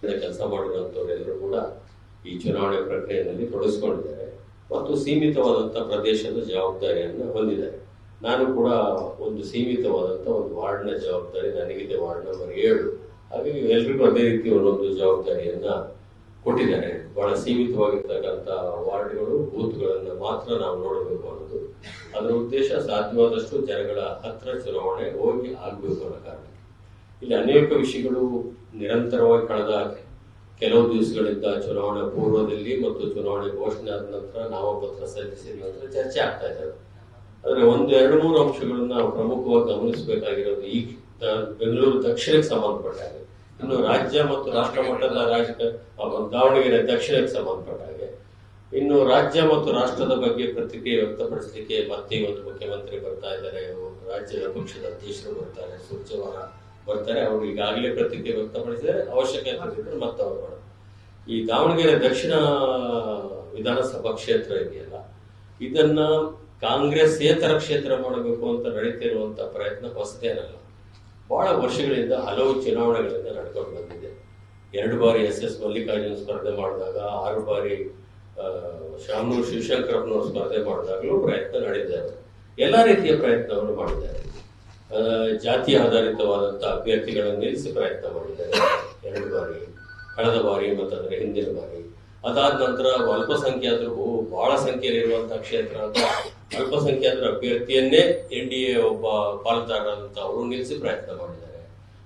ಕೆಲಸ ಮಾಡಿರುವಂತವರೆಲ್ಲರೂ ಕೂಡ ಈ ಚುನಾವಣೆ ಪ್ರಕ್ರಿಯೆಯಲ್ಲಿ ತೊಡಗಿಸಿಕೊಂಡಿದ್ದಾರೆ ಮತ್ತು ಸೀಮಿತವಾದಂತಹ ಪ್ರದೇಶದ ಜವಾಬ್ದಾರಿಯನ್ನು ಹೊಂದಿದ್ದಾರೆ. ನಾನು ಕೂಡ ಒಂದು ಸೀಮಿತವಾದಂತಹ ಒಂದು ವಾರ್ಡ್ನ ಜವಾಬ್ದಾರಿ ನನಗಿದೆ, ವಾರ್ಡ್ ನಂಬರ್ 7. ಹಾಗಾಗಿ ಎಲ್ರಿಗೂ ಅದೇ ರೀತಿ ಒಂದೊಂದು ಜವಾಬ್ದಾರಿಯನ್ನ ಕೊಟ್ಟಿದ್ದಾರೆ. ಬಹಳ ಸೀಮಿತವಾಗಿರ್ತಕ್ಕಂಥ ವಾರ್ಡ್ಗಳು, ಬೂತ್ಗಳನ್ನು ಮಾತ್ರ ನಾವು ನೋಡಬೇಕು ಅನ್ನೋದು ಅದರ ಉದ್ದೇಶ. ಸಾಧ್ಯವಾದಷ್ಟು ಜನಗಳ ಹತ್ರ ಚುನಾವಣೆ ಹೋಗಿ ಆಗಬೇಕು ಅನ್ನೋ ಕಾರಣ ಇಲ್ಲಿ ಅನೇಕ ವಿಷಯಗಳು ನಿರಂತರವಾಗಿ ಕಳೆದ ಕೆಲವು ದಿವಸಗಳಿಂದ ಚುನಾವಣಾ ಪೂರ್ವದಲ್ಲಿ ಮತ್ತು ಚುನಾವಣೆ ಘೋಷಣೆ ಆದ ನಂತರ ನಾಮಪತ್ರ ಸಲ್ಲಿಸಿದ ನಂತರ ಚರ್ಚೆ ಆಗ್ತಾ ಇದ್ದಾರೆ. ಆದರೆ 1-2-3 ಅಂಶಗಳನ್ನ ನಾವು ಪ್ರಮುಖವಾಗಿ ಗಮನಿಸಬೇಕಾಗಿರೋದು ಈ ಬೆಂಗಳೂರು ದಕ್ಷಿಣಕ್ಕೆ ಸಂಬಂಧಪಟ್ಟ ಹಾಗೆ, ಇನ್ನು ರಾಜ್ಯ ಮತ್ತು ರಾಷ್ಟ್ರ ಮಟ್ಟದ ದಾವಣಗೆರೆ ದಕ್ಷಿಣಕ್ಕೆ ಸಂಬಂಧಪಟ್ಟ ಹಾಗೆ, ಇನ್ನು ರಾಜ್ಯ ಮತ್ತು ರಾಷ್ಟ್ರದ ಬಗ್ಗೆ ಪ್ರತಿಕ್ರಿಯೆ ವ್ಯಕ್ತಪಡಿಸಲಿಕ್ಕೆ ಮತ್ತೆ ಇವತ್ತು ಮುಖ್ಯಮಂತ್ರಿ ಬರ್ತಾ ಇದ್ದಾರೆ, ರಾಜ್ಯ ಪಕ್ಷದ ಅಧ್ಯಕ್ಷರು ಬರ್ತಾರೆ, ಸುರ್ಜೇವಾಲ ಬರ್ತಾರೆ. ಅವರು ಈಗಾಗಲೇ ಪ್ರತಿಕ್ರಿಯೆ ವ್ಯಕ್ತಪಡಿಸಿದರೆ ಅವಶ್ಯಕತೆ ಇದ್ದರೆ ಮತ್ತೆ ಅವರು ಮಾಡೋದು. ಈ ದಾವಣಗೆರೆ ದಕ್ಷಿಣ ವಿಧಾನಸಭಾ ಕ್ಷೇತ್ರ ಇದೆಯಲ್ಲ, ಇದನ್ನ ಕಾಂಗ್ರೆಸ್ಸೇತರ ಕ್ಷೇತ್ರ ಮಾಡಬೇಕು ಅಂತ ನಡೀತಿರುವಂತಹ ಪ್ರಯತ್ನ ಹೊಸದೇನಲ್ಲ. ಬಹಳ ವರ್ಷಗಳಿಂದ ಹಲವು ಚುನಾವಣೆಗಳಿಂದ ನಡ್ಕೊಂಡು ಬಂದಿದೆ. 2 ಬಾರಿ SS ಮಲ್ಲಿಕಾರ್ಜುನ್ ಸ್ಪರ್ಧೆ ಮಾಡಿದಾಗ, 6 ಬಾರಿ ಶಾಮನೂರು ಶಿವಶಂಕರಪ್ಪನವರು ಸ್ಪರ್ಧೆ ಮಾಡಿದಾಗಲೂ ಪ್ರಯತ್ನ ನಡೆದಿದ್ದಾರೆ. ಎಲ್ಲಾ ರೀತಿಯ ಪ್ರಯತ್ನವನ್ನು ಮಾಡಿದ್ದಾರೆ. ಜಾತಿ ಆಧಾರಿತವಾದಂತಹ ಅಭ್ಯರ್ಥಿಗಳನ್ನು ನಿಲ್ಲಿಸಿ ಪ್ರಯತ್ನ ಮಾಡಿದ್ದಾರೆ 2 ಬಾರಿ, ಕಳೆದ ಬಾರಿ ಮತ್ತಂದ್ರೆ ಹಿಂದಿನ ಬಾರಿ. ಅದಾದ ನಂತರ ಅಲ್ಪಸಂಖ್ಯಾತರು ಬಹಳ ಸಂಖ್ಯೆಯಲ್ಲಿರುವಂತಹ ಕ್ಷೇತ್ರ ಅಂತ ಅಲ್ಪಸಂಖ್ಯಾತರ ಅಭ್ಯರ್ಥಿಯನ್ನೇ NDA ಒಬ್ಬ ಪಾಲುದಾರರಾದಂತ ಅವರು ನಿಲ್ಲಿಸಿ ಪ್ರಯತ್ನ ಮಾಡಿದ್ದಾರೆ.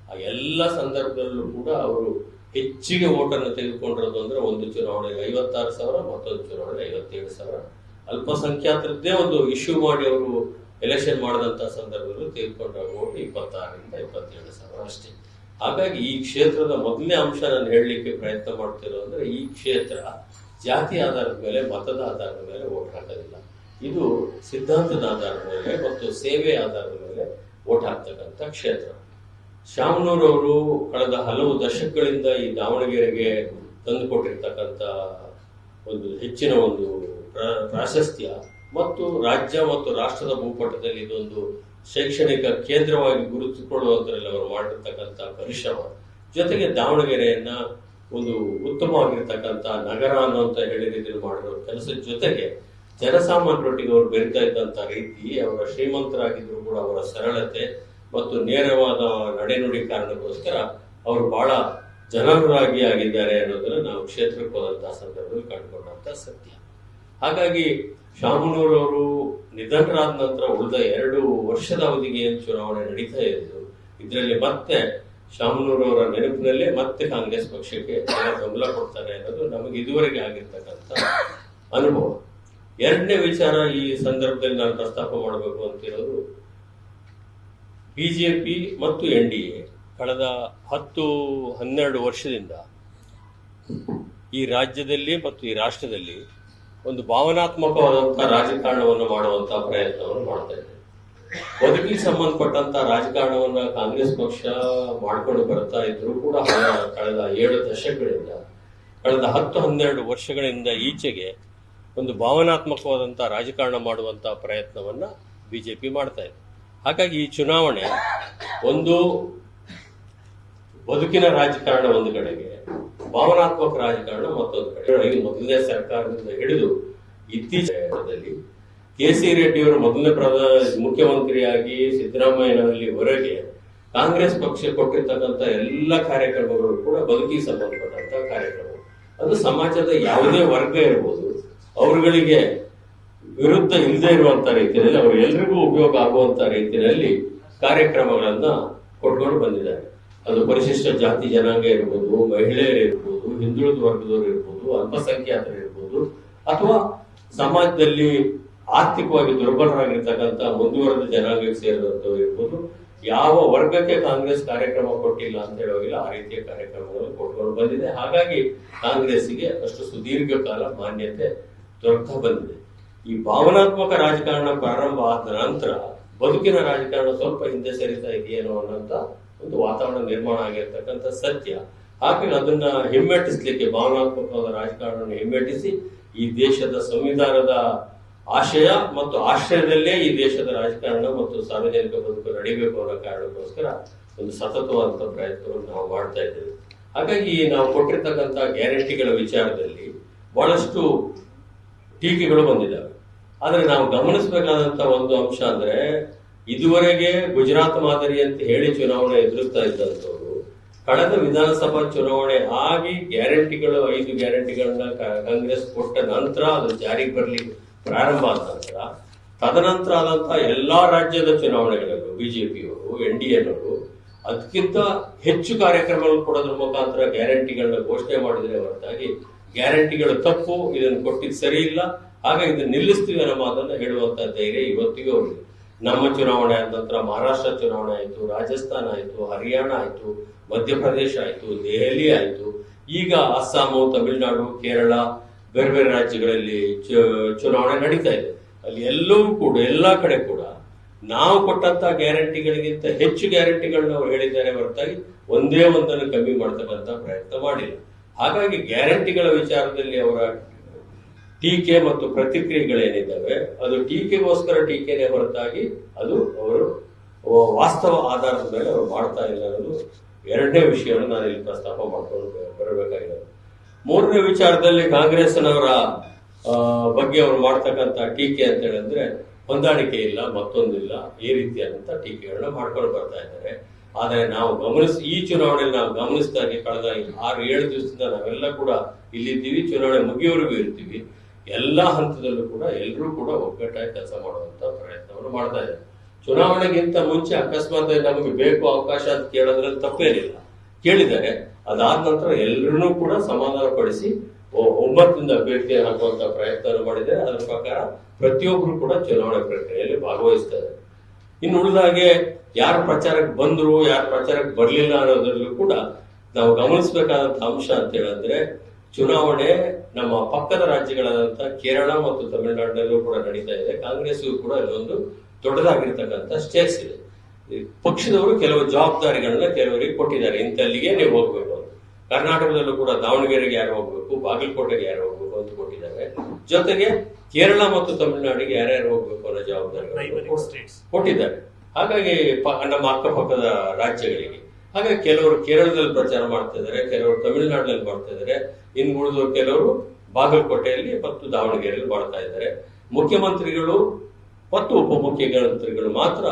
ಆ ಎಲ್ಲ ಸಂದರ್ಭದಲ್ಲೂ ಕೂಡ ಅವರು ಹೆಚ್ಚಿಗೆ ಓಟನ್ನು ತೆಗೆದುಕೊಂಡಿರೋದು ಅಂದ್ರೆ ಒಂದು ಚುನಾವಣೆಗೆ 56,000, ಮತ್ತೊಂದು ಚುನಾವಣೆ 57,000. ಅಲ್ಪಸಂಖ್ಯಾತರದ್ದೇ ಒಂದು ಇಶ್ಯೂ ಮಾಡಿ ಅವರು ಎಲೆಕ್ಷನ್ ಮಾಡಿದಂತಹ ಸಂದರ್ಭದಲ್ಲೂ ತೆಗೆದುಕೊಂಡ ಓಟ್ 26,000 ರಿಂದ 27,000 ಅಷ್ಟೇ. ಹಾಗಾಗಿ ಈ ಕ್ಷೇತ್ರದ ಮೊದಲನೇ ಅಂಶ ನಾನು ಹೇಳಲಿಕ್ಕೆ ಪ್ರಯತ್ನ ಮಾಡ್ತಿರೋ ಅಂದ್ರೆ ಈ ಕ್ಷೇತ್ರ ಜಾತಿ ಆಧಾರದ ಮೇಲೆ, ಮತದ ಆಧಾರದ ಮೇಲೆ ಓಟ್ ಹಾಕೋದಿಲ್ಲ. ಇದು ಸಿದ್ಧಾಂತದ ಆಧಾರದ ಮೇಲೆ ಮತ್ತು ಸೇವೆ ಆಧಾರದ ಮೇಲೆ ಓಟ್ ಹಾಕ್ತಕ್ಕಂಥ ಕ್ಷೇತ್ರ. ಶಾಮನೂರವರು ಕಳೆದ ಹಲವು ದಶಕಗಳಿಂದ ಈ ದಾವಣಗೆರೆಗೆ ತಂದುಕೊಟ್ಟಿರ್ತಕ್ಕಂಥ ಒಂದು ಹೆಚ್ಚಿನ ಒಂದು ಪ್ರಾಶಸ್ತ್ಯ ಮತ್ತು ರಾಜ್ಯ ಮತ್ತು ರಾಷ್ಟ್ರದ ಭೂಪಟದಲ್ಲಿ ಇದೊಂದು ಶೈಕ್ಷಣಿಕ ಕೇಂದ್ರವಾಗಿ ಗುರುತಿಸಿಕೊಳ್ಳುವಂತರಲ್ಲಿ ಅವರು ಮಾಡಿರ್ತಕ್ಕಂಥ ಪರಿಶ್ರಮ, ಜೊತೆಗೆ ದಾವಣಗೆರೆಯನ್ನ ಒಂದು ಉತ್ತಮವಾಗಿರ್ತಕ್ಕಂಥ ನಗರ ಅನ್ನುವಂತ ಹೇಳಿ ರೀತಿಯಲ್ಲಿ ಮಾಡಿರೋ ಕೆಲಸದ ಜೊತೆಗೆ ಜನಸಾಮಾನ್ಯರೊಟ್ಟಿಗೆ ಅವರು ಬೆರೀತಾ ಇದ್ದಂತ ರೀತಿ, ಅವರ ಶ್ರೀಮಂತರಾಗಿದ್ರು ಕೂಡ ಅವರ ಸರಳತೆ ಮತ್ತು ನೇರವಾದ ನಡೆನುಡಿ ಕಾರಣಕ್ಕೋಸ್ಕರ ಅವರು ಬಹಳ ಜನರಾಗಿ ಆಗಿದ್ದಾರೆ ಅನ್ನೋದನ್ನ ನಾವು ಕ್ಷೇತ್ರಕ್ಕೆ ಹೋದಂತಹ ಸಂದರ್ಭದಲ್ಲಿ ಕಂಡುಕೊಂಡಂತ ಸತ್ಯ. ಹಾಗಾಗಿ ಶಾಮನೂರವರು ನಿಧನರಾದ ನಂತರ ಉಳಿದ 2 ವರ್ಷದ ಅವಧಿಗೆ ಏನು ಚುನಾವಣೆ ನಡೀತಾ ಇದ್ದು, ಇದರಲ್ಲಿ ಮತ್ತೆ ಶಾಮನೂರವರ ನೆನಪಿನಲ್ಲೇ ಮತ್ತೆ ಕಾಂಗ್ರೆಸ್ ಪಕ್ಷಕ್ಕೆ ಬೆಂಬಲ ಕೊಡ್ತಾರೆ ಅನ್ನೋದು ನಮಗೆ ಇದುವರೆಗೆ ಆಗಿರ್ತಕ್ಕಂಥ ಅನುಭವ. 2ನೇ ವಿಚಾರ ಈ ಸಂದರ್ಭದಲ್ಲಿ ನಾನು ಪ್ರಸ್ತಾಪ ಮಾಡಬೇಕು ಅಂತಿರೋದು, ಬಿಜೆಪಿ ಮತ್ತು NDA ಕಳೆದ 10-12 ವರ್ಷದಿಂದ ಈ ರಾಜ್ಯದಲ್ಲಿ ಮತ್ತು ಈ ರಾಷ್ಟ್ರದಲ್ಲಿ ಒಂದು ಭಾವನಾತ್ಮಕವಾದಂತಹ ರಾಜಕಾರಣವನ್ನು ಮಾಡುವಂತಹ ಪ್ರಯತ್ನವನ್ನು ಮಾಡ್ತಾ ಇದೆ. ಬದುಕಿಗೆ ಸಂಬಂಧಪಟ್ಟಂತಹ ರಾಜಕಾರಣವನ್ನ ಕಾಂಗ್ರೆಸ್ ಪಕ್ಷ ಮಾಡ್ಕೊಂಡು ಬರ್ತಾ ಇದ್ರು ಕೂಡ ಕಳೆದ 7 ದಶಕಗಳಿಂದ, ಕಳೆದ 10-12 ವರ್ಷಗಳಿಂದ ಈಚೆಗೆ ಒಂದು ಭಾವನಾತ್ಮಕವಾದಂತಹ ರಾಜಕಾರಣ ಮಾಡುವಂತಹ ಪ್ರಯತ್ನವನ್ನ ಬಿಜೆಪಿ ಮಾಡ್ತಾ ಇದೆ. ಹಾಗಾಗಿ ಈ ಚುನಾವಣೆ ಒಂದು ಬದುಕಿನ ರಾಜಕಾರಣ ಒಂದು ಕಡೆಗೆ, ಭಾವನಾತ್ಮಕ ರಾಜಕಾರಣ ಮತ್ತೊಂದು ಕಡೆ. ಮೊದಲನೇ ಸರ್ಕಾರದಿಂದ ಹಿಡಿದು ಇತ್ತೀಚೆಗೆ KC ರೆಡ್ಡಿಯವರು ಮೊದಲನೇ ಮುಖ್ಯಮಂತ್ರಿಯಾಗಿ ಸಿದ್ದರಾಮಯ್ಯನವರೆಗೆ ಕಾಂಗ್ರೆಸ್ ಪಕ್ಷ ಕೊಟ್ಟಿರ್ತಕ್ಕಂಥ ಎಲ್ಲ ಕಾರ್ಯಕ್ರಮಗಳು ಕೂಡ ಬದುಕಿಗೆ ಸಂಬಂಧಪಟ್ಟಂತಹ ಕಾರ್ಯಕ್ರಮ. ಅದು ಸಮಾಜದ ಯಾವುದೇ ವರ್ಗ ಇರಬಹುದು, ಅವರುಗಳಿಗೆ ವಿರುದ್ಧ ಇಲ್ಲದೆ ಇರುವಂತ ರೀತಿಯಲ್ಲಿ, ಅವರು ಎಲ್ರಿಗೂ ಉಪಯೋಗ ಆಗುವಂತ ರೀತಿಯಲ್ಲಿ ಕಾರ್ಯಕ್ರಮಗಳನ್ನ ಕೊಟ್ಕೊಂಡು ಬಂದಿದ್ದಾರೆ. ಅದು ಪರಿಶಿಷ್ಟ ಜಾತಿ ಜನಾಂಗ ಇರ್ಬೋದು, ಮಹಿಳೆಯರು ಇರ್ಬೋದು, ಹಿಂದುಳಿದ ವರ್ಗದವರು ಇರ್ಬೋದು, ಅಲ್ಪಸಂಖ್ಯಾತರು ಇರ್ಬೋದು, ಅಥವಾ ಸಮಾಜದಲ್ಲಿ ಆರ್ಥಿಕವಾಗಿ ದುರ್ಬಲರಾಗಿರ್ತಕ್ಕಂಥ ಮುಂದುವರೆದ ಜನಾಂಗಕ್ಕೆ ಸೇರಿದಂತವ್ರು ಇರ್ಬೋದು. ಯಾವ ವರ್ಗಕ್ಕೆ ಕಾಂಗ್ರೆಸ್ ಕಾರ್ಯಕ್ರಮ ಕೊಟ್ಟಿಲ್ಲ ಅಂತ ಹೇಳೋಗಿಲ್ಲ, ಆ ರೀತಿಯ ಕಾರ್ಯಕ್ರಮಗಳನ್ನು ಕೊಟ್ಕೊಂಡು ಬಂದಿದೆ. ಹಾಗಾಗಿ ಕಾಂಗ್ರೆಸ್ಸಿಗೆ ಅಷ್ಟು ಸುದೀರ್ಘ ಕಾಲ ಮಾನ್ಯತೆ ದೊರಕ್ತಾ ಬಂದಿದೆ. ಈ ಭಾವನಾತ್ಮಕ ರಾಜಕಾರಣ ಪ್ರಾರಂಭ ಆದ ನಂತರ ಬದುಕಿನ ರಾಜಕಾರಣ ಸ್ವಲ್ಪ ಹಿಂದೆ ಸರಿತಾ ಇದೆಯೇನೋ ಅನ್ನೋಂತ ಒಂದು ವಾತಾವರಣ ನಿರ್ಮಾಣ ಆಗಿರ್ತಕ್ಕಂಥ ಸತ್ಯ. ಹಾಗಾಗಿ ಅದನ್ನ ಹಿಮ್ಮೆಟ್ಟಿಸಲಿಕ್ಕೆ, ಭಾವನಾತ್ಮಕವಾದ ರಾಜಕಾರಣವನ್ನು ಹಿಮ್ಮೆಟ್ಟಿಸಿ ಈ ದೇಶದ ಸಂವಿಧಾನದ ಆಶಯ ಮತ್ತು ಆಶ್ರಯದಲ್ಲೇ ಈ ದೇಶದ ರಾಜಕಾರಣ ಮತ್ತು ಸಾರ್ವಜನಿಕ ಬದುಕು ನಡೀಬೇಕು ಅನ್ನೋ ಕಾರಣಕ್ಕೋಸ್ಕರ ಒಂದು ಸತತವಾದಂತಹ ಪ್ರಯತ್ನವನ್ನು ನಾವು ಮಾಡ್ತಾ ಇದ್ದೇವೆ. ಹಾಗಾಗಿ ನಾವು ಕೊಟ್ಟಿರ್ತಕ್ಕಂಥ ಗ್ಯಾರಂಟಿಗಳ ವಿಚಾರದಲ್ಲಿ ಬಹಳಷ್ಟು ಟೀಕೆಗಳು ಬಂದಿದ್ದಾವೆ. ಆದರೆ ನಾವು ಗಮನಿಸಬೇಕಾದಂತ ಒಂದು ಅಂಶ ಅಂದ್ರೆ, ಇದುವರೆಗೆ ಗುಜರಾತ್ ಮಾದರಿ ಅಂತ ಹೇಳಿ ಚುನಾವಣೆ ಎದುರಿಸ್ತಾ ಇದ್ದಂಥವ್ರು ಕಳೆದ ವಿಧಾನಸಭಾ ಚುನಾವಣೆ ಆಗಿ ಗ್ಯಾರಂಟಿಗಳು 5 ಗ್ಯಾರಂಟಿಗಳನ್ನ ಕಾಂಗ್ರೆಸ್ ಕೊಟ್ಟ ನಂತರ ಅದು ಜಾರಿಗೆ ಬರಲಿಕ್ಕೆ ಪ್ರಾರಂಭ ಆದ ನಂತರ ತದನಂತರ ಆದಂತಹ ಎಲ್ಲಾ ರಾಜ್ಯದ ಚುನಾವಣೆಗಳಲ್ಲೂ ಬಿಜೆಪಿಯವರು NDAನವರು ಅದಕ್ಕಿಂತ ಹೆಚ್ಚು ಕಾರ್ಯಕ್ರಮಗಳನ್ನು ಕೊಡೋದ್ರ ಮುಖಾಂತರ ಗ್ಯಾರಂಟಿಗಳನ್ನ ಘೋಷಣೆ ಮಾಡಿದರೆ ಹೊರತಾಗಿ ಗ್ಯಾರಂಟಿಗಳು ತಪ್ಪು, ಇದನ್ನು ಕೊಟ್ಟಿದ್ದು ಸರಿ ಇಲ್ಲ, ಹಾಗಾಗಿ ಇದನ್ನು ನಿಲ್ಲಿಸ್ತೀವಿ ಅನ್ನೋ ಮಾತನ್ನ ಹೇಳುವಂತ ಧೈರ್ಯ ಇವತ್ತಿಗೂ ಅವರಿಗೆ. ನಮ್ಮ ಚುನಾವಣೆ ಆದ ನಂತರ ಮಹಾರಾಷ್ಟ್ರ ಚುನಾವಣೆ ಆಯಿತು, ರಾಜಸ್ಥಾನ ಆಯಿತು, ಹರಿಯಾಣ ಆಯಿತು, ಮಧ್ಯಪ್ರದೇಶ ಆಯಿತು, ದೆಹಲಿ ಆಯಿತು, ಈಗ ಅಸ್ಸಾಮು, ತಮಿಳುನಾಡು, ಕೇರಳ, ಬೇರೆ ಬೇರೆ ರಾಜ್ಯಗಳಲ್ಲಿ ಚುನಾವಣೆ ನಡೀತಾ ಇದೆ. ಅಲ್ಲಿ ಎಲ್ಲವೂ ಕೂಡ ಎಲ್ಲಾ ಕಡೆ ಕೂಡ ನಾವು ಕೊಟ್ಟಂತ ಗ್ಯಾರಂಟಿಗಳಿಗಿಂತ ಹೆಚ್ಚು ಗ್ಯಾರಂಟಿಗಳನ್ನ ಅವರು ಹೇಳಿದ್ದಾರೆ ಹೊರತಾಗಿ ಒಂದೇ ಒಂದನ್ನು ಕಮ್ಮಿ ಮಾಡ್ತಕ್ಕಂಥ ಪ್ರಯತ್ನ ಮಾಡಿಲ್ಲ. ಹಾಗಾಗಿ ಗ್ಯಾರಂಟಿಗಳ ವಿಚಾರದಲ್ಲಿ ಅವರ ಟೀಕೆ ಮತ್ತು ಪ್ರತಿಕ್ರಿಯೆಗಳೇನಿದ್ದಾವೆ ಅದು ಟೀಕೆಗೋಸ್ಕರ ಟೀಕೆನೇ ಹೊರತಾಗಿ ಅದು ಅವರು ವಾಸ್ತವ ಆಧಾರದ ಮೇಲೆ ಅವರು ಮಾಡ್ತಾ ಇಲ್ಲ ಅನ್ನೋದು ಎರಡನೇ ವಿಷಯವನ್ನು ನಾನು ಇಲ್ಲಿ ಪ್ರಸ್ತಾಪ ಮಾಡ್ಕೊಂಡು ಬರಬೇಕಾಗಿರೋದು. ಮೂರನೇ ವಿಚಾರದಲ್ಲಿ ಕಾಂಗ್ರೆಸ್ನವರ ಬಗ್ಗೆ ಅವರು ಮಾಡ್ತಕ್ಕಂಥ ಟೀಕೆ ಅಂತ ಹೇಳಿದ್ರೆ ಹೊಂದಾಣಿಕೆ ಇಲ್ಲ, ಮತ್ತೊಂದಿಲ್ಲ, ಈ ರೀತಿಯಾದಂತ ಟೀಕೆಗಳನ್ನ ಮಾಡ್ಕೊಂಡು ಬರ್ತಾ ಇದ್ದಾರೆ. ಆದರೆ ನಾವು ಈ ಚುನಾವಣೆಯಲ್ಲಿ ನಾವು ಗಮನಿಸಿದಾಗೆ ಕಳೆದ 6-7 ದಿವಸದಿಂದ ನಾವೆಲ್ಲ ಕೂಡ ಇಲ್ಲಿದ್ದೀವಿ, ಚುನಾವಣೆ ಮುಗಿಯೋವರೆಗೂ ಇರ್ತೀವಿ. ಎಲ್ಲಾ ಹಂತದಲ್ಲೂ ಕೂಡ ಎಲ್ಲರೂ ಕೂಡ ಒಗ್ಗಟ್ಟಾಗಿ ಕೆಲಸ ಮಾಡುವಂತ ಪ್ರಯತ್ನವನ್ನು ಮಾಡ್ತಾ ಇದ್ದಾರೆ. ಚುನಾವಣೆಗಿಂತ ಮುಂಚೆ ಅಕಸ್ಮಾತ್ ನಮಗೆ ಬೇಕು ಅವಕಾಶ ಅಂತ ಕೇಳೋದ್ರಲ್ಲಿ ತಪ್ಪೇನಿಲ್ಲ, ಕೇಳಿದ್ದಾರೆ. ಅದಾದ ನಂತರ ಎಲ್ಲರನ್ನೂ ಕೂಡ ಸಮಾಧಾನ ಪಡಿಸಿ ಒಮ್ಮತದಿಂದ ಅಭ್ಯರ್ಥಿ ಹಾಕುವಂತ ಪ್ರಯತ್ನ ಮಾಡಿದ್ದಾರೆ. ಅದರ ಪ್ರಕಾರ ಪ್ರತಿಯೊಬ್ಬರು ಕೂಡ ಚುನಾವಣೆ ಪ್ರಕ್ರಿಯೆಯಲ್ಲಿ ಭಾಗವಹಿಸ್ತಾರೆ. ಇನ್ನು ಉಳಿದಾಗೆ ಯಾರು ಪ್ರಚಾರಕ್ಕೆ ಬಂದ್ರು, ಯಾರು ಪ್ರಚಾರಕ್ಕೆ ಬರಲಿಲ್ಲ ಅನ್ನೋದ್ರಲ್ಲೂ ಕೂಡ ನಾವು ಗಮನಿಸಬೇಕಾದಂತ ಅಂಶ ಅಂತ ಹೇಳಿದ್ರೆ, ಚುನಾವಣೆ ನಮ್ಮ ಪಕ್ಕದ ರಾಜ್ಯಗಳಾದಂತ ಕೇರಳ ಮತ್ತು ತಮಿಳುನಾಡಿನಲ್ಲೂ ಕೂಡ ನಡೀತಾ ಇದೆ. ಕಾಂಗ್ರೆಸ್ಗೂ ಕೂಡ ಇಲ್ಲೊಂದು ದೊಡ್ಡದಾಗಿರ್ತಕ್ಕಂಥ ಸ್ಟೇಕ್ಸ್ ಇದೆ. ಪಕ್ಷದವರು ಕೆಲವು ಜವಾಬ್ದಾರಿಗಳನ್ನ ಕೆಲವರಿಗೆ ಕೊಟ್ಟಿದ್ದಾರೆ, ಇಂತಲ್ಲಿಗೆ ನೀವು ಹೋಗ್ಬೇಕು ಅಂತ. ಕರ್ನಾಟಕದಲ್ಲೂ ಕೂಡ ದಾವಣಗೆರೆಗೆ ಯಾರು ಹೋಗ್ಬೇಕು, ಬಾಗಲಕೋಟೆಗೆ ಯಾರು ಹೋಗ್ಬೇಕು ಅಂತ ಕೊಟ್ಟಿದ್ದಾರೆ. ಜೊತೆಗೆ ಕೇರಳ ಮತ್ತು ತಮಿಳುನಾಡಿಗೆ ಯಾರ್ಯಾರು ಹೋಗ್ಬೇಕು ಅನ್ನೋ ಜವಾಬ್ದಾರಿಗಳು ಕೊಟ್ಟಿದ್ದಾರೆ. ಹಾಗಾಗಿ ನಮ್ಮ ಅಕ್ಕಪಕ್ಕದ ರಾಜ್ಯಗಳಿಗೆ ಹಾಗಾಗಿ ಕೆಲವರು ಕೇರಳದಲ್ಲಿ ಪ್ರಚಾರ ಮಾಡ್ತಾ ಇದ್ದಾರೆ, ಕೆಲವರು ತಮಿಳುನಾಡಿನಲ್ಲಿ ಮಾಡ್ತಾ ಇದ್ದಾರೆ, ಇನ್ನು ಉಳಿದ ಕೆಲವರು ಬಾಗಲಕೋಟೆಯಲ್ಲಿ ಮತ್ತು ದಾವಣಗೆರೆಯಲ್ಲಿ ಮಾಡ್ತಾ ಇದ್ದಾರೆ. ಮುಖ್ಯಮಂತ್ರಿಗಳು ಮತ್ತು ಉಪಮುಖ್ಯಮಂತ್ರಿಗಳು ಮಾತ್ರ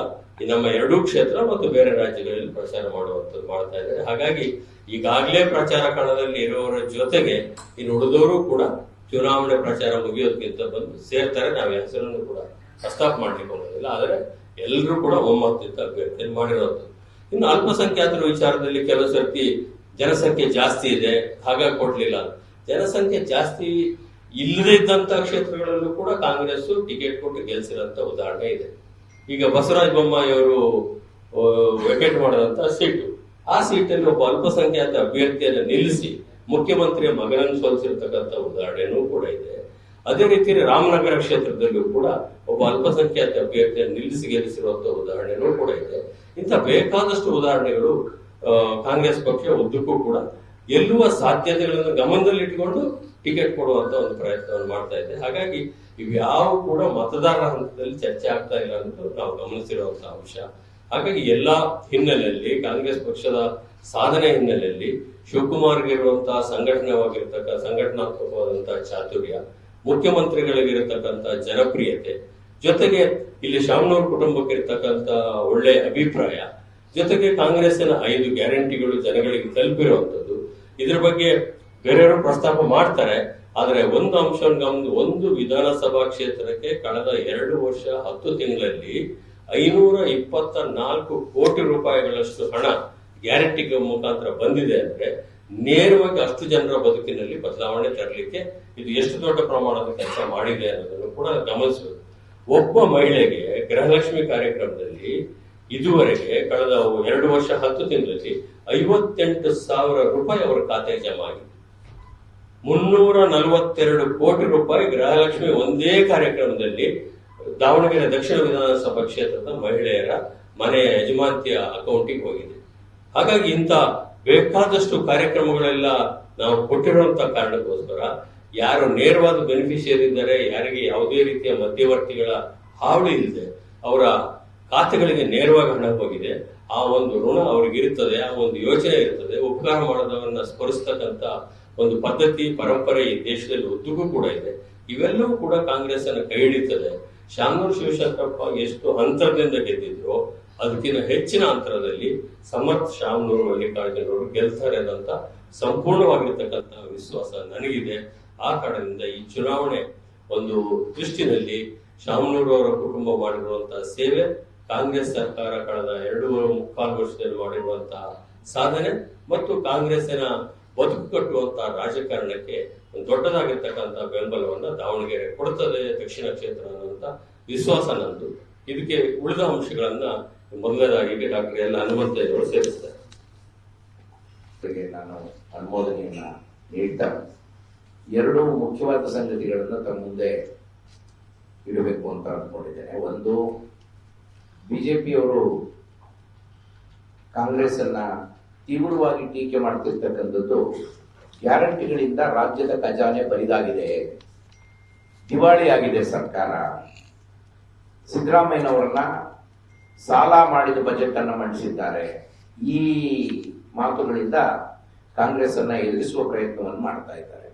ನಮ್ಮ ಎರಡೂ ಕ್ಷೇತ್ರ ಮತ್ತು ಬೇರೆ ರಾಜ್ಯಗಳಲ್ಲಿ ಪ್ರಚಾರ ಮಾಡುವಂಥದ್ದು ಮಾಡ್ತಾ ಇದ್ದಾರೆ. ಹಾಗಾಗಿ ಈಗಾಗಲೇ ಪ್ರಚಾರ ಕಣದಲ್ಲಿ ಇರುವವರ ಜೊತೆಗೆ ಇನ್ನು ಉಳಿದವರು ಕೂಡ ಚುನಾವಣೆ ಪ್ರಚಾರ ಮುಗಿಯೋದಕ್ಕಿಂತ ಬಂದು ಸೇರ್ತಾರೆ. ನಾವು ಹೆಸರನ್ನು ಕೂಡ ಪ್ರಸ್ತಾಪ ಮಾಡ್ಲಿಕ್ಕೆ ಹೋಗೋದಿಲ್ಲ, ಆದರೆ ಎಲ್ಲರೂ ಕೂಡ ಒಮ್ಮತದಿಂದ ಅಭ್ಯರ್ಥಿಯನ್ನು ಮಾಡಿರೋದು. ಇನ್ನು ಅಲ್ಪಸಂಖ್ಯಾತರ ವಿಚಾರದಲ್ಲಿ ಕೆಲವು ಸರ್ತಿ ಜನಸಂಖ್ಯೆ ಜಾಸ್ತಿ ಇದೆ ಹಾಗಾಗಿ ಕೊಡ್ಲಿಲ್ಲ. ಜನಸಂಖ್ಯೆ ಜಾಸ್ತಿ ಇಲ್ಲದೇ ಇದ್ದಂತ ಕ್ಷೇತ್ರಗಳಲ್ಲೂ ಕೂಡ ಕಾಂಗ್ರೆಸ್ ಟಿಕೆಟ್ ಕೊಟ್ಟು ಗೆಲ್ಸಿರೋಂತ ಉದಾಹರಣೆ ಇದೆ. ಈಗ ಬಸವರಾಜ ಬೊಮ್ಮಾಯಿ ಅವರು ವೆಕೆಟ್ ಮಾಡಿದಂತ ಸೀಟು, ಆ ಸೀಟಲ್ಲಿ ಒಬ್ಬ ಅಲ್ಪಸಂಖ್ಯಾತ ಅಭ್ಯರ್ಥಿಯನ್ನು ನಿಲ್ಲಿಸಿ ಮುಖ್ಯಮಂತ್ರಿಯ ಮಗನನ್ನು ಸೋಲಿಸಿರ್ತಕ್ಕಂಥ ಉದಾಹರಣೆನೂ ಕೂಡ ಇದೆ. ಅದೇ ರೀತಿ ರಾಮನಗರ ಕ್ಷೇತ್ರದಲ್ಲೂ ಕೂಡ ಒಬ್ಬ ಅಲ್ಪಸಂಖ್ಯಾತ ಅಭ್ಯರ್ಥಿಯನ್ನು ನಿಲ್ಲಿಸಿ ಗೆಲ್ಲಿಸಿರುವಂತಹ ಉದಾಹರಣೆನೂ ಕೂಡ ಇದೆ. ಇಂಥ ಬೇಕಾದಷ್ಟು ಉದಾಹರಣೆಗಳು ಕಾಂಗ್ರೆಸ್ ಪಕ್ಷ ಉದ್ದಕ್ಕೂ ಕೂಡ ಗೆಲ್ಲುವ ಸಾಧ್ಯತೆಗಳನ್ನು ಗಮನದಲ್ಲಿಟ್ಟುಕೊಂಡು ಟಿಕೆಟ್ ಕೊಡುವಂತ ಒಂದು ಪ್ರಯತ್ನವನ್ನು ಮಾಡ್ತಾ ಇದೆ. ಹಾಗಾಗಿ ಇವ್ಯಾವ ಕೂಡ ಮತದಾರರ ಹಂತದಲ್ಲಿ ಚರ್ಚೆ ಆಗ್ತಾ ಇಲ್ಲ ಅಂತ ನಾವು ಗಮನಿಸಿರುವಂತಹ ಅಂಶ. ಹಾಗಾಗಿ ಎಲ್ಲಾ ಹಿನ್ನೆಲೆಯಲ್ಲಿ ಕಾಂಗ್ರೆಸ್ ಪಕ್ಷದ ಸಾಧನೆ ಹಿನ್ನೆಲೆಯಲ್ಲಿ ಶಿವಕುಮಾರ್ಗೆ ಇರುವಂತಹ ಸಂಘಟನಾತ್ಮಕವಾದಂತಹ ಚಾತುರ್ಯ, ಮುಖ್ಯಮಂತ್ರಿಗಳಿಗಿರತಕ್ಕಂತ ಜನಪ್ರಿಯತೆ, ಜೊತೆಗೆ ಇಲ್ಲಿ ಶಾಮನೂರ್ ಕುಟುಂಬಕ್ಕೆ ಇರತಕ್ಕಂತ ಒಳ್ಳೆ ಅಭಿಪ್ರಾಯ, ಜೊತೆಗೆ ಕಾಂಗ್ರೆಸ್ಸಿನ 5 ಗ್ಯಾರಂಟಿಗಳು ಜನಗಳಿಗೆ ತಲುಪಿರುವಂತದ್ದು, ಇದ್ರ ಬಗ್ಗೆ ಬೇರೆಯವರು ಪ್ರಸ್ತಾಪ ಮಾಡ್ತಾರೆ. ಆದರೆ ಒಂದು ಅಂಶವನ್ನು ಒಂದು ವಿಧಾನಸಭಾ ಕ್ಷೇತ್ರಕ್ಕೆ ಕಳೆದ 2 ವರ್ಷ 10 ತಿಂಗಳಲ್ಲಿ 524 ಕೋಟಿ ರೂಪಾಯಿಗಳಷ್ಟು ಹಣ ಗ್ಯಾರಂಟಿ ಮುಖಾಂತರ ಬಂದಿದೆ ಅಂದ್ರೆ ನೇರವಾಗಿ ಅಷ್ಟು ಜನರ ಬದುಕಿನಲ್ಲಿ ಬದಲಾವಣೆ ತರಲಿಕ್ಕೆ ಇದು ಎಷ್ಟು ದೊಡ್ಡ ಪ್ರಮಾಣದ ಕೆಲಸ ಮಾಡಿದೆ ಅನ್ನೋದನ್ನು ಕೂಡ ಗಮನಿಸಬೇಕು. ಒಬ್ಬ ಮಹಿಳೆಗೆ ಗೃಹಲಕ್ಷ್ಮಿ ಕಾರ್ಯಕ್ರಮದಲ್ಲಿ ಇದುವರೆಗೆ ಕಳೆದ 2 ವರ್ಷ 10 ತಿಂಗಳಲ್ಲಿ 58,000 ರೂಪಾಯಿ ಅವರ ಖಾತೆಗೆ ಜಮಾ ಆಗಿದೆ. 342 ಕೋಟಿ ರೂಪಾಯಿ ಗೃಹಲಕ್ಷ್ಮಿ ಒಂದೇ ಕಾರ್ಯಕ್ರಮದಲ್ಲಿ ದಾವಣಗೆರೆ ದಕ್ಷಿಣ ವಿಧಾನಸಭಾ ಕ್ಷೇತ್ರದ ಮಹಿಳೆಯರ ಮನೆಯ ಯಜಮಾಂತಿಯ ಅಕೌಂಟಿಗೆ ಹೋಗಿದೆ. ಹಾಗಾಗಿ ಇಂಥ ಬೇಕಾದಷ್ಟು ಕಾರ್ಯಕ್ರಮಗಳೆಲ್ಲ ನಾವು ಕೊಟ್ಟಿರುವಂತಹ ಕಾರಣಕ್ಕೋಸ್ಕರ ಯಾರು ನೇರವಾದ ಬೆನಿಫಿಷಿಯರಿ ಇದ್ದಾರೆ, ಯಾರಿಗೆ ಯಾವುದೇ ರೀತಿಯ ಮಧ್ಯವರ್ತಿಗಳ ಹಾವಳಿ ಇಲ್ಲದೆ ಅವರ ಖಾತೆಗಳಿಗೆ ನೇರವಾಗಿ ಹಣ ಹೋಗಿದೆ. ಆ ಒಂದು ಋಣ ಅವ್ರಿಗೆ ಇರ್ತದೆ, ಆ ಒಂದು ಯೋಚನೆ ಇರ್ತದೆ. ಉಪಕಾರ ಮಾಡೋದವನ್ನ ಸ್ಮರಿಸ್ತಕ್ಕಂಥ ಒಂದು ಪದ್ಧತಿ ಪರಂಪರೆ ಈ ದೇಶದಲ್ಲಿ ಉದ್ದಕ್ಕೂ ಕೂಡ ಇದೆ. ಇವೆಲ್ಲವೂ ಕೂಡ ಕಾಂಗ್ರೆಸ್ ಅನ್ನು ಕೈ ಹಿಡಿತದೆ. ಶಾಮನೂರು ಶಿವಶಂಕರಪ್ಪ ಎಷ್ಟು ಅಂತರದಿಂದ ಗೆದ್ದಿದ್ರು ಅದಕ್ಕಿಂತ ಹೆಚ್ಚಿನ ಅಂತರದಲ್ಲಿ ಸಮರ್ಥ ಶಾಮನೂರು ಮಲ್ಲಿಕಾರ್ಜುನವರು ಗೆಲ್ತಾರೆ ಅನ್ನೋಂಥ ಸಂಪೂರ್ಣವಾಗಿರ್ತಕ್ಕಂಥ ವಿಶ್ವಾಸ ನನಗಿದೆ. ಆ ಕಾರಣದಿಂದ ಈ ಚುನಾವಣೆ ಒಂದು ದೃಷ್ಟಿನಲ್ಲಿ ಶಾಮನೂರು ಅವರ ಕುಟುಂಬ ಮಾಡಿರುವಂತಹ ಸೇವೆ, ಕಾಂಗ್ರೆಸ್ ಸರ್ಕಾರ ಕಳೆದ 2.25 ವರ್ಷದಲ್ಲಿ ಮಾಡಿರುವಂತಹ ಸಾಧನೆ ಮತ್ತು ಕಾಂಗ್ರೆಸ್ಸಿನ ಬದುಕು ಕಟ್ಟುವಂತಹ ರಾಜಕಾರಣಕ್ಕೆ ಒಂದು ದೊಡ್ಡದಾಗಿರ್ತಕ್ಕಂಥ ಬೆಂಬಲವನ್ನ ದಾವಣಗೆರೆ ಕೊಡುತ್ತದೆ ದಕ್ಷಿಣ ಕ್ಷೇತ್ರ ಅನ್ನುವಂತ ವಿಶ್ವಾಸ ನಂದು. ಇದಕ್ಕೆ ಉಳಿದ ಅಂಶಗಳನ್ನ ಮೊದಲನೇದಾಗಿ ಡಾಕ್ಟರ್ ಎಲ್ ಹನುಮಂತಯ್ಯವರು ಸೇರಿಸ್ತಾರೆ. ನಾನು ಅನುಮೋದನೆಯನ್ನ ನೀಡ್ತಾ 2 ಮುಖ್ಯವಾದ ಸಂಗತಿಗಳನ್ನು ತಮ್ಮ ಮುಂದೆ ಇಡಬೇಕು ಅಂತ ಅಂದ್ಕೊಂಡಿದ್ದೇನೆ. ಒಂದು, ಬಿಜೆಪಿಯವರು ಕಾಂಗ್ರೆಸ್ ಅನ್ನ ತೀವ್ರವಾಗಿ ಟೀಕೆ ಮಾಡ್ತಿರ್ತಕ್ಕಂಥದ್ದು ಗ್ಯಾರಂಟಿಗಳಿಂದ ರಾಜ್ಯದ ಖಜಾನೆ ಬರಿದಾಗಿದೆ, ದಿವಾಳಿಯಾಗಿದೆ ಸರ್ಕಾರ, ಸಿದ್ದರಾಮಯ್ಯನವರನ್ನ ಸಾಲ ಮಾಡಿದ ಬಜೆಟ್ ಅನ್ನು ಮಂಡಿಸಿದ್ದಾರೆ. ಈ ಮಾತುಗಳಿಂದ ಕಾಂಗ್ರೆಸ್ ಅನ್ನ ಎದುರಿಸುವ ಪ್ರಯತ್ನವನ್ನು ಮಾಡ್ತಾ ಇದ್ದಾರೆ.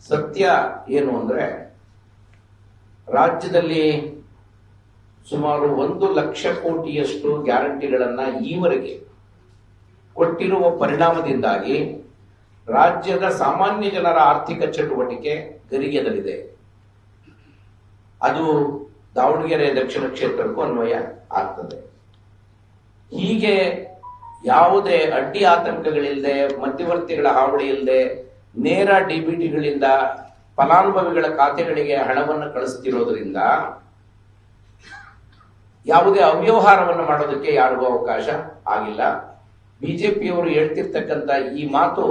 ಸತ್ಯ ಏನು ಅಂದ್ರೆ, ರಾಜ್ಯದಲ್ಲಿ ಸುಮಾರು 1 ಲಕ್ಷ ಕೋಟಿಯಷ್ಟು ಗ್ಯಾರಂಟಿಗಳನ್ನ ಈವರೆಗೆ ಕೊಟ್ಟಿರುವ ಪರಿಣಾಮದಿಂದಾಗಿ ರಾಜ್ಯದ ಸಾಮಾನ್ಯ ಜನರ ಆರ್ಥಿಕ ಚಟುವಟಿಕೆ ಗರಿಗೆದರಿದೆ. ಅದು ದಾವಣಗೆರೆ ದಕ್ಷಿಣ ಕ್ಷೇತ್ರಕ್ಕೂ ಅನ್ವಯ ಆಗ್ತದೆ. ಹೀಗೆ ಯಾವುದೇ ಅಡ್ಡಿ ಆತಂಕಗಳಿಲ್ಲದೆ, ಮಧ್ಯವರ್ತಿಗಳ ಹಾವಳಿ ಇಲ್ಲದೆ, ನೇರ ಡಿಬಿಟಿಗಳಿಂದ ಫಲಾನುಭವಿಗಳ ಖಾತೆಗಳಿಗೆ ಹಣವನ್ನು ಕಳಿಸ್ತಿರೋದ್ರಿಂದ ಯಾವುದೇ ಅವ್ಯವಹಾರವನ್ನು ಮಾಡೋದಕ್ಕೆ ಯಾರಿಗೂ ಅವಕಾಶ ಆಗಿಲ್ಲ. ಬಿಜೆಪಿಯವರು ಹೇಳ್ತಿರ್ತಕ್ಕಂಥ ಈ ಮಾತು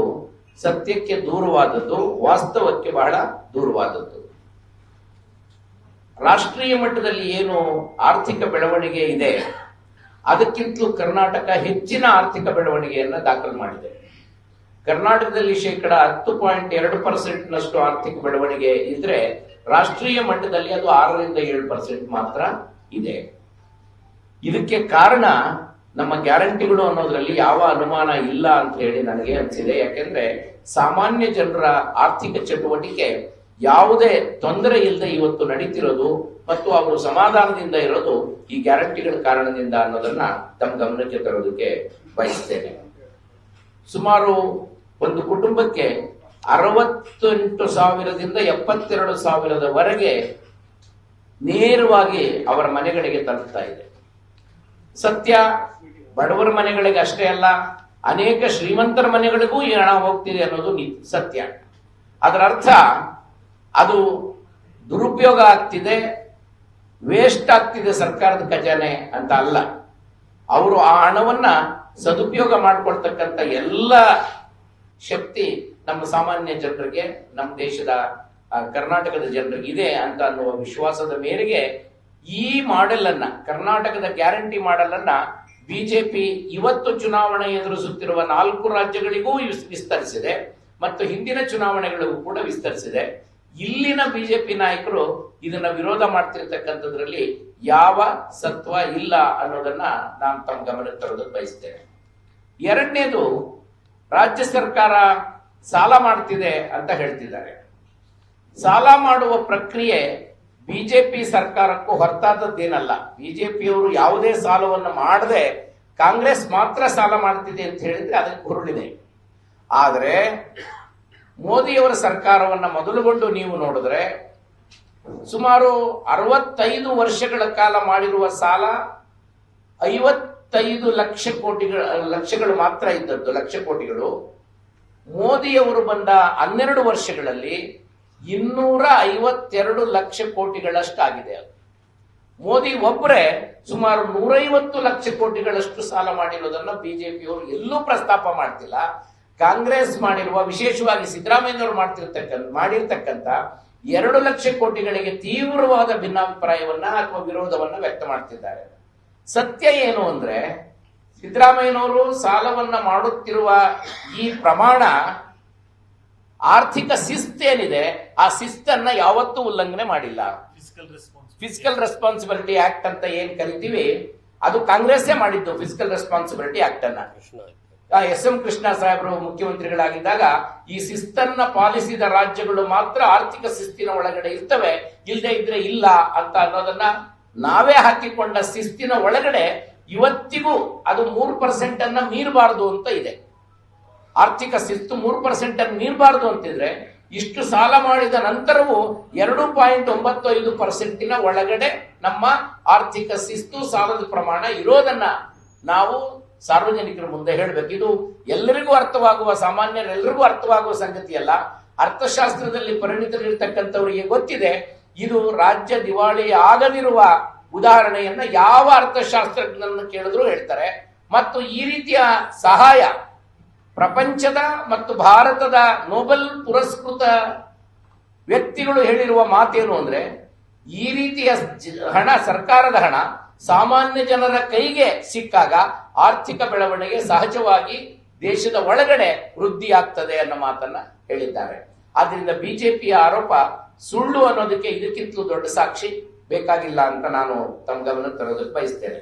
ಸತ್ಯಕ್ಕೆ ದೂರವಾದದ್ದು, ವಾಸ್ತವಕ್ಕೆ ಬಹಳ ದೂರವಾದದ್ದು. ರಾಷ್ಟ್ರೀಯ ಮಟ್ಟದಲ್ಲಿ ಏನು ಆರ್ಥಿಕ ಬೆಳವಣಿಗೆ ಇದೆ ಅದಕ್ಕಿಂತಲೂ ಕರ್ನಾಟಕ ಹೆಚ್ಚಿನ ಆರ್ಥಿಕ ಬೆಳವಣಿಗೆಯನ್ನ ದಾಖಲು ಮಾಡಿದೆ. ಕರ್ನಾಟಕದಲ್ಲಿ 10.2% ಆರ್ಥಿಕ ಬೆಳವಣಿಗೆ ಇದ್ರೆ ರಾಷ್ಟ್ರೀಯ ಮಟ್ಟದಲ್ಲಿ ಅದು 6-7% ಮಾತ್ರ ಇದೆ. ಇದಕ್ಕೆ ಕಾರಣ ನಮ್ಮ ಗ್ಯಾರಂಟಿಗಳು ಅನ್ನೋದ್ರಲ್ಲಿ ಯಾವ ಅನುಮಾನ ಇಲ್ಲ ಅಂತ ಹೇಳಿ ನನಗೆ ಅನಿಸಿದೆ. ಯಾಕೆಂದ್ರೆ ಸಾಮಾನ್ಯ ಜನರ ಆರ್ಥಿಕ ಚಟುವಟಿಕೆ ಯಾವುದೇ ತೊಂದರೆ ಇಲ್ಲದೆ ಇವತ್ತು ನಡೀತಿರೋದು ಮತ್ತು ಅವರು ಸಮಾಧಾನದಿಂದ ಇರೋದು ಈ ಗ್ಯಾರಂಟಿಗಳ ಕಾರಣದಿಂದ ಅನ್ನೋದನ್ನ ತಮ್ಮ ಗಮನಕ್ಕೆ ತರೋದಕ್ಕೆ ಬಯಸ್ತೇನೆ. ಸುಮಾರು ಒಂದು ಕುಟುಂಬಕ್ಕೆ 68,000ದಿಂದ 72,000ದವರೆಗೆ ನೇರವಾಗಿ ಅವರ ಮನೆಗಳಿಗೆ ತಲುಪ್ತಾ ಇದೆ. ಸತ್ಯ, ಬಡವರ ಮನೆಗಳಿಗೆ ಅಷ್ಟೇ ಅಲ್ಲ, ಅನೇಕ ಶ್ರೀಮಂತರ ಮನೆಗಳಿಗೂ ಈ ಹಣ ಹೋಗ್ತಿದೆ ಅನ್ನೋದು ಸತ್ಯ. ಅದರ ಅರ್ಥ ಅದು ದುರುಪಯೋಗ ಆಗ್ತಿದೆ, ವೇಸ್ಟ್ ಆಗ್ತಿದೆ ಸರ್ಕಾರದ ಖಜಾನೆ ಅಂತ ಅಲ್ಲ. ಅವರು ಆ ಹಣವನ್ನ ಸದುಪಯೋಗ ಮಾಡಿಕೊಳ್ತಕ್ಕಂಥ ಎಲ್ಲ ಶಕ್ತಿ ನಮ್ಮ ಸಾಮಾನ್ಯ ಜನರಿಗೆ, ನಮ್ಮ ದೇಶದ ಕರ್ನಾಟಕದ ಜನರಿಗೆ ಇದೆ ಅಂತ ಅನ್ನುವ ವಿಶ್ವಾಸದ ಮೇರೆಗೆ ಈ ಮಾಡೆಲ್ ಅನ್ನ, ಕರ್ನಾಟಕದ ಗ್ಯಾರಂಟಿ ಮಾಡೆಲ್ ಅನ್ನ ಬಿಜೆಪಿ ಇವತ್ತು ಚುನಾವಣೆ ಎದುರಿಸುತ್ತಿರುವ 4 ರಾಜ್ಯಗಳಿಗೂ ವಿಸ್ತರಿಸಿದೆ ಮತ್ತು ಹಿಂದಿನ ಚುನಾವಣೆಗಳಿಗೂ ಕೂಡ ವಿಸ್ತರಿಸಿದೆ. ಇಲ್ಲಿನ ಬಿಜೆಪಿ ನಾಯಕರು ಇದನ್ನ ವಿರೋಧ ಮಾಡ್ತಿರ್ತಕ್ಕಂಥದ್ರಲ್ಲಿ ಯಾವ ಸತ್ವ ಇಲ್ಲ ಅನ್ನೋದನ್ನ ನಾನು ತಮ್ಮ ಗಮನಕ್ಕೆ ತರೋದಕ್ಕೆ ಬಯಸ್ತೇನೆ. ಎರಡನೇದು, ರಾಜ್ಯ ಸರ್ಕಾರ ಸಾಲ ಮಾಡ್ತಿದೆ ಅಂತ ಹೇಳ್ತಿದ್ದಾರೆ. ಸಾಲ ಮಾಡುವ ಪ್ರಕ್ರಿಯೆ ಬಿಜೆಪಿ ಸರ್ಕಾರಕ್ಕೂ ಹೊರತಾದದ್ದೇನಲ್ಲ. ಬಿಜೆಪಿಯವರು ಯಾವುದೇ ಸಾಲವನ್ನು ಮಾಡದೆ ಕಾಂಗ್ರೆಸ್ ಮಾತ್ರ ಸಾಲ ಮಾಡ್ತಿದೆ ಅಂತ ಹೇಳಿದ್ರೆ ಅದಕ್ಕೆ ಹುರುಳಿದೆ. ಆದರೆ ಮೋದಿಯವರ ಸರ್ಕಾರವನ್ನ ಮೊದಲುಗೊಂಡು ನೀವು ನೋಡಿದ್ರೆ ಸುಮಾರು 65 ವರ್ಷಗಳ ಕಾಲ ಮಾಡಿರುವ ಸಾಲ 55 ಲಕ್ಷಗಳು ಮಾತ್ರ ಇದ್ದದ್ದು, ಲಕ್ಷ ಕೋಟಿಗಳು. ಮೋದಿಯವರು ಬಂದ 12 ವರ್ಷಗಳಲ್ಲಿ 252 ಲಕ್ಷ ಕೋಟಿಗಳಷ್ಟಾಗಿದೆ. ಮೋದಿ ಒಬ್ಬರೇ ಸುಮಾರು 150 ಲಕ್ಷ ಕೋಟಿಗಳಷ್ಟು ಸಾಲ ಮಾಡಿರೋದನ್ನ ಬಿಜೆಪಿಯವರು ಎಲ್ಲೂ ಪ್ರಸ್ತಾಪ ಮಾಡ್ತಿಲ್ಲ. ಕಾಂಗ್ರೆಸ್ ಮಾಡಿರುವ, ವಿಶೇಷವಾಗಿ ಸಿದ್ದರಾಮಯ್ಯನವರು ಮಾಡಿರ್ತಕ್ಕಂಥ 2 ಲಕ್ಷ ಕೋಟಿಗಳಿಗೆ ತೀವ್ರವಾದ ಭಿನ್ನಾಭಿಪ್ರಾಯವನ್ನ ಅಥವಾ ವಿರೋಧವನ್ನ ವ್ಯಕ್ತ ಮಾಡ್ತಿದ್ದಾರೆ. ಸತ್ಯ ಏನು ಅಂದ್ರೆ, ಸಿದ್ದರಾಮಯ್ಯನವರು ಸಾಲವನ್ನ ಮಾಡುತ್ತಿರುವ ಈ ಪ್ರಮಾಣ, ಆರ್ಥಿಕ ಶಿಸ್ತೇನಿದೆ ಆ ಶಿಸ್ತನ್ನ ಯಾವತ್ತೂ ಉಲ್ಲಂಘನೆ ಮಾಡಿಲ್ಲ. ಫಿಸಿಕಲ್ ರೆಸ್ಪಾನ್ಸಿಬಿಲಿಟಿ ಆಕ್ಟ್ ಅಂತ ಏನ್ ಕರಿತೀವಿ ಅದು ಕಾಂಗ್ರೆಸ್ಸೇ ಮಾಡಿದ್ದು ಫಿಸಿಕಲ್ ರೆಸ್ಪಾನ್ಸಿಬಿಲಿಟಿ ಆಕ್ಟ್ ಅನ್ನ. ಎಸ್ ಎಂ ಕೃಷ್ಣ ಸಾಹೇಬರು ಮುಖ್ಯಮಂತ್ರಿಗಳಾಗಿದ್ದಾಗ ಈ ಶಿಸ್ತನ್ನ ಪಾಲಿಸಿದ ರಾಜ್ಯಗಳು ಮಾತ್ರ ಆರ್ಥಿಕ ಶಿಸ್ತಿನ ಒಳಗಡೆ ಇರ್ತವೆ, ಇಲ್ಲದೆ ಇದ್ರೆ ಇಲ್ಲ ಅಂತ ಅನ್ನೋದನ್ನ ನಾವೇ ಹಾಕಿಕೊಂಡ ಶಿಸ್ತಿನ ಒಳಗಡೆ ಇವತ್ತಿಗೂ ಅದು 3% ಅನ್ನ ಮೀರಬಾರದು ಅಂತ ಇದೆ. ಆರ್ಥಿಕ ಶಿಸ್ತು 3% ಅನ್ನು ಮೀರಬಾರದು ಅಂತಿದ್ರೆ ಇಷ್ಟು ಸಾಲ ಮಾಡಿದ ನಂತರವೂ 2.95% ಒಳಗಡೆ ನಮ್ಮ ಆರ್ಥಿಕ ಶಿಸ್ತು ಸಾಲದ ಪ್ರಮಾಣ ಇರೋದನ್ನ ನಾವು ಸಾರ್ವಜನಿಕರ ಮುಂದೆ ಹೇಳಬೇಕು. ಇದು ಎಲ್ಲರಿಗೂ ಅರ್ಥವಾಗುವ, ಸಾಮಾನ್ಯರೆಲ್ಲರಿಗೂ ಅರ್ಥವಾಗುವ ಸಂಗತಿ ಅಲ್ಲ. ಅರ್ಥಶಾಸ್ತ್ರದಲ್ಲಿ ಪರಿಣಿತರಿರ್ತಕ್ಕಂಥವರಿಗೆ ಗೊತ್ತಿದೆ. ಇದು ರಾಜ್ಯ ದಿವಾಳಿ ಆಗದಿರುವ ಉದಾಹರಣೆಯನ್ನ ಯಾವ ಅರ್ಥಶಾಸ್ತ್ರಜ್ಞರನ್ನು ಕೇಳಿದ್ರು ಹೇಳ್ತಾರೆ. ಮತ್ತು ಈ ರೀತಿಯ ಸಹಾಯ ಪ್ರಪಂಚದ ಮತ್ತು ಭಾರತದ ನೊಬೆಲ್ ಪುರಸ್ಕೃತ ವ್ಯಕ್ತಿಗಳು ಹೇಳಿರುವ ಮಾತೇನು ಅಂದ್ರೆ, ಈ ರೀತಿಯ ಹಣ, ಸರ್ಕಾರದ ಹಣ ಸಾಮಾನ್ಯ ಜನರ ಕೈಗೆ ಸಿಕ್ಕಾಗ ಆರ್ಥಿಕ ಬೆಳವಣಿಗೆ ಸಹಜವಾಗಿ ದೇಶದ ಒಳಗಡೆ ವೃದ್ಧಿಯಾಗ್ತದೆ ಅನ್ನೋ ಮಾತನ್ನ ಹೇಳಿದ್ದಾರೆ. ಆದ್ರಿಂದ ಬಿಜೆಪಿಯ ಆರೋಪ ಸುಳ್ಳು ಅನ್ನೋದಕ್ಕೆ ಇದಕ್ಕಿಂತಲೂ ದೊಡ್ಡ ಸಾಕ್ಷಿ ಬೇಕಾಗಿಲ್ಲ ಅಂತ ನಾನು ತಮ್ಮ ಗಮನ ತರೋದಕ್ಕೆ ಬಯಸ್ತೇನೆ.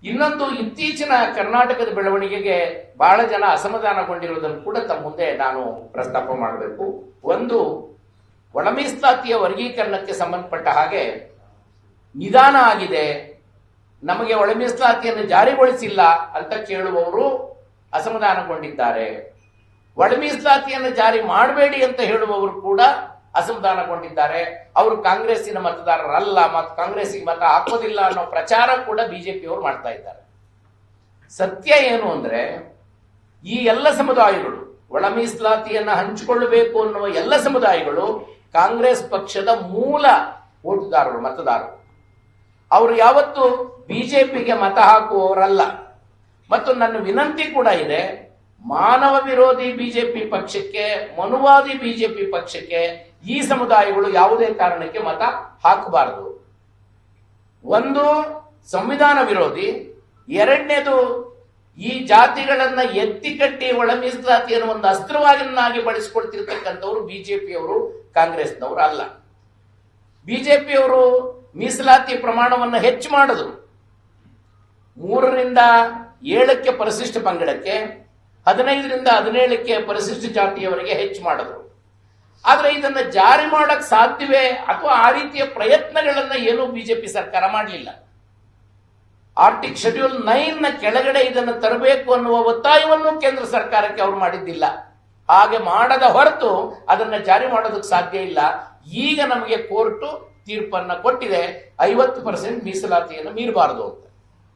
ಇನ್ನೊಂದು, ಇತ್ತೀಚಿನ ಕರ್ನಾಟಕದ ಬೆಳವಣಿಗೆಗೆ ಬಹಳ ಜನ ಅಸಮಾಧಾನಗೊಂಡಿರುವುದನ್ನು ಕೂಡ ತಮ್ಮ ಮುಂದೆ ನಾನು ಪ್ರಸ್ತಾಪ ಮಾಡಬೇಕು. ಒಂದು, ಒಳ ಮೀಸಲಾತಿಯ ವರ್ಗೀಕರಣಕ್ಕೆ ಸಂಬಂಧಪಟ್ಟ ಹಾಗೆ ನಿಧಾನ ಆಗಿದೆ, ನಮಗೆ ಒಳ ಮೀಸಲಾತಿಯನ್ನು ಜಾರಿಗೊಳಿಸಿಲ್ಲ ಅಂತ ಕೇಳುವವರು ಅಸಮಾಧಾನಗೊಂಡಿದ್ದಾರೆ. ಒಳ ಮೀಸಲಾತಿಯನ್ನು ಜಾರಿ ಮಾಡಬೇಡಿ ಅಂತ ಹೇಳುವವರು ಕೂಡ ಅಸಮಾಧಾನಗೊಂಡಿದ್ದಾರೆ. ಅವರು ಕಾಂಗ್ರೆಸ್ಸಿನ ಮತದಾರರಲ್ಲ ಮತ್ತು ಕಾಂಗ್ರೆಸ್ಸಿಗೆ ಮತ ಹಾಕೋದಿಲ್ಲ ಅನ್ನೋ ಪ್ರಚಾರ ಕೂಡ ಬಿಜೆಪಿಯವರು ಮಾಡ್ತಾ ಇದ್ದಾರೆ. ಸತ್ಯ ಏನು ಅಂದ್ರೆ, ಈ ಎಲ್ಲ ಸಮುದಾಯಗಳು, ಒಳ ಮೀಸಲಾತಿಯನ್ನ ಹಂಚಿಕೊಳ್ಳಬೇಕು ಅನ್ನುವ ಎಲ್ಲ ಸಮುದಾಯಗಳು ಕಾಂಗ್ರೆಸ್ ಪಕ್ಷದ ಮೂಲ ಓಟುದಾರರು, ಮತದಾರರು. ಅವರು ಯಾವತ್ತು ಬಿಜೆಪಿಗೆ ಮತ ಹಾಕುವವರಲ್ಲ. ಮತ್ತು ನನ್ನ ವಿನಂತಿ ಕೂಡ ಇದೆ, ಮಾನವ ವಿರೋಧಿ ಬಿಜೆಪಿ ಪಕ್ಷಕ್ಕೆ, ಮನುವಾದಿ ಬಿಜೆಪಿ ಪಕ್ಷಕ್ಕೆ ಈ ಸಮುದಾಯಗಳು ಯಾವುದೇ ಕಾರಣಕ್ಕೆ ಮತ ಹಾಕಬಾರದು. ಒಂದು, ಸಂವಿಧಾನ ವಿರೋಧಿ. ಎರಡನೇದು, ಈ ಜಾತಿಗಳನ್ನ ಎತ್ತಿ ಕಟ್ಟಿ ಒಳ ಮೀಸಲಾತಿಯನ್ನು ಒಂದು ಅಸ್ತ್ರವನ್ನಾಗಿ ಬಳಸಿಕೊಳ್ತಿರ್ತಕ್ಕಂಥವ್ರು ಬಿಜೆಪಿಯವರು, ಕಾಂಗ್ರೆಸ್ನವರು ಅಲ್ಲ. ಬಿಜೆಪಿಯವರು ಮೀಸಲಾತಿ ಪ್ರಮಾಣವನ್ನು ಹೆಚ್ಚು ಮಾಡಿದ್ರು. 3ರಿಂದ 7ಕ್ಕೆ ಪರಿಶಿಷ್ಟ ಪಂಗಡಕ್ಕೆ, 15ರಿಂದ 17ಕ್ಕೆ ಪರಿಶಿಷ್ಟ ಜಾತಿಯವರಿಗೆ ಹೆಚ್ಚು ಮಾಡಿದ್ರು. ಆದ್ರೆ ಇದನ್ನ ಜಾರಿ ಮಾಡಕ್ ಸಾಧ್ಯವೇ ಅಥವಾ ಆ ರೀತಿಯ ಪ್ರಯತ್ನಗಳನ್ನ ಏನು ಬಿಜೆಪಿ ಸರ್ಕಾರ ಮಾಡಲಿಲ್ಲ. ಆರ್ಟಿಕ್ ಶೆಡ್ಯೂಲ್ 9ನ ಕೆಳಗಡೆ ಇದನ್ನು ತರಬೇಕು ಅನ್ನುವ ಒತ್ತಾಯವನ್ನು ಕೇಂದ್ರ ಸರ್ಕಾರಕ್ಕೆ ಅವರು ಮಾಡಿದ್ದಿಲ್ಲ. ಹಾಗೆ ಮಾಡದ ಹೊರತು ಅದನ್ನ ಜಾರಿ ಮಾಡೋದಕ್ಕೆ ಸಾಧ್ಯ ಇಲ್ಲ. ಈಗ ನಮಗೆ ಕೋರ್ಟ್ ತೀರ್ಪನ್ನ ಕೊಟ್ಟಿದೆ, 50% ಮೀಸಲಾತಿಯನ್ನು ಮೀರಬಾರದು ಅಂತ.